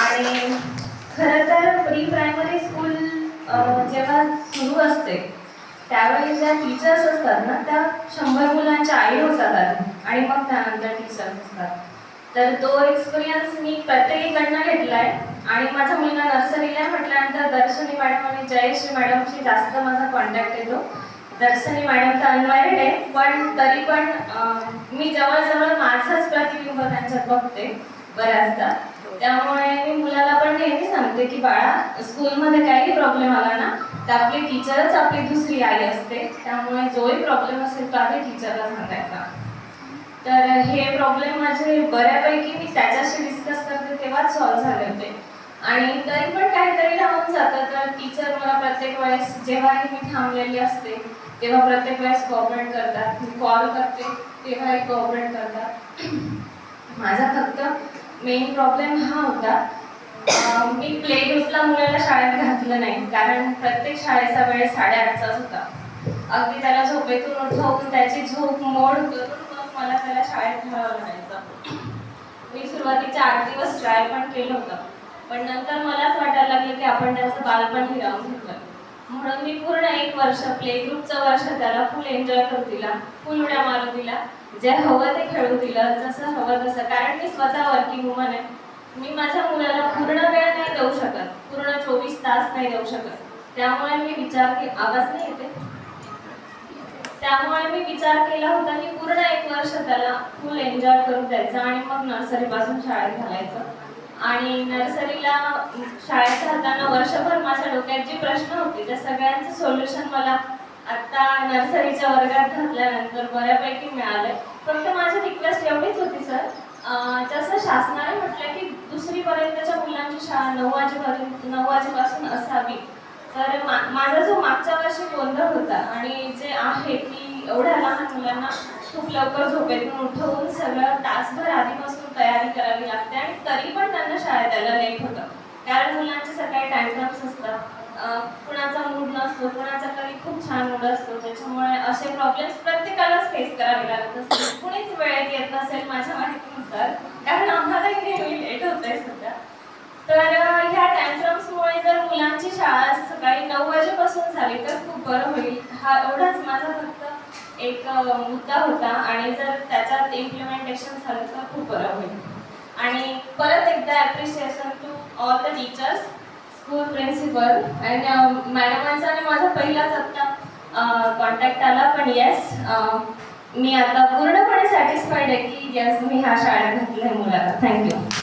आणि खरं तर प्री प्रायमरी स्कूल जेव्हा सुरू असते त्यावेळी ज्या टीचर्स असतात ना त्या 100 मुलांच्या आई होतात आधी आणि मग त्यानंतर टीचर्स असतात. तर तो एक्सपिरियन्स मी प्रत्येकीकडनं घेतला आहे. आणि माझा मुलगा नर्सरीला म्हटल्यानंतर दर्शनी मॅडम आणि जयश्री मॅडमशी जास्त माझा कॉन्टॅक्ट येतो. दर्शनी मॅडम तर अनमॅरिड आहे, पण तरी पण मी जवळजवळ माझंच प्रतिबिंब त्यांच्यात बघते बऱ्याचदा. त्यामुळे मी मुलाला पण नेहमी सांगते की बाळा, स्कूलमध्ये काही प्रॉब्लेम आला ना तर आपली टीचरच आपली दुसरी आई असते. त्यामुळे जोही प्रॉब्लेम असेल तो आधी टीचरला सांगायचा. तर हे प्रॉब्लेम माझे बऱ्यापैकी मी त्याच्याशी डिस्कस करते तेव्हाच सॉल्व्ह झाले होते. आणि तरी पण काहीतरी राहून जातं. तर टीचर मला प्रत्येक वेळेस जेव्हाही मी थांबलेली असते तेव्हा प्रत्येक वेळेस कोऑपरेट करतात. मी कॉल करते तेव्हाही कोऑपरेट करतात. माझा फक्त मेन प्रॉब्लेम हा होता, मी प्ले ग्रुपला मुलाला शाळेत घातलं नाही, कारण प्रत्येक शाळेचा वेळ 8:30चाच होता. अगदी त्याला झोपेतून उठवून त्याची झोप मोड करून मग मला त्याला शाळेत घालावं लागायचं. मी सुरुवातीचे 8 दिवस ट्राय पण केलं होतं, पण नंतर मलाच वाटायला लागलं की आपण त्याचं बालपण हिरावून घेतलं. म्हणून मी पूर्ण 1 वर्ष प्ले ग्रुपचं वर्ष त्याला फुल एन्जॉय करू दिला, फुल उड्या मारू दिला, जे हवं ते खेळू दिलं, जसं हवं तसं. कारण मी स्वतः वर्किंग वुमन आहे. मी माझ्या मुलाला पूर्ण वेळ नाही देऊ शकत, पूर्ण 24 तास नाही देऊ शकत. त्यामुळे मी विचार आवाज नाही येते. त्यामुळे मी विचार केला होता की पूर्ण 1 वर्ष त्याला फुल एन्जॉय करू द्यायचं आणि मग नर्सरीपासून शाळेत घालायचं. आणि नर्सरीला शाळेत राहताना वर्षभर माझ्या डोक्यात जे प्रश्न होते त्या सगळ्यांचं सोल्युशन मला आता नर्सरीच्या वर्गात घातल्यानंतर बऱ्यापैकी मिळालंय. फक्त माझी रिक्वेस्ट एवढीच होती सर, जसं शासनाने म्हटलं की 2री पर्यंतच्या मुलांची शाळा 9 वाजेपासून असावी. तर माझा जो मागच्या वर्षी गोंधळ होता आणि जे आहे की एवढ्या लहान मुलांना खूप लवकर झोपेतून उठवून सगळं तासभर आधीपासून तयारी करावी लागते आणि तरी पण त्यांना शाळेत यायला लेट होतं. कारण मुलांचे सकाळी टाइमटेबल्स असतात, कुणाचा मूड नसतो, कुणाचा कधी खूप छान मूड असतो. त्याच्यामुळे असे प्रॉब्लेम्स प्रत्येकालाच फेस करावे लागत असतात. कुणीच वेळेत येत नसेल माझ्या माहितीनुसार, कारण आम्हालाही नेहमी लेट होतंय सध्या. तर ह्या टँट्रम्समुळे जर मुलांची शाळा सकाळी 9 वाजेपासून झाली तर खूप बरं होईल. हा एवढाच माझा फक्त एक मुद्दा होता आणि जर त्याच्यात इम्प्लिमेंटेशन झालं तर खूप बरं होईल. आणि परत एकदा appreciation to all the teachers, school principal आणि मॅडमांचा आणि माझा पहिलाच आत्ता कॉन्टॅक्ट आला. पण येस, मी आता पूर्णपणे सॅटिस्फाईड आहे की येस मी ह्या शाळेत घातलं आहे मुलाला. थँक्यू.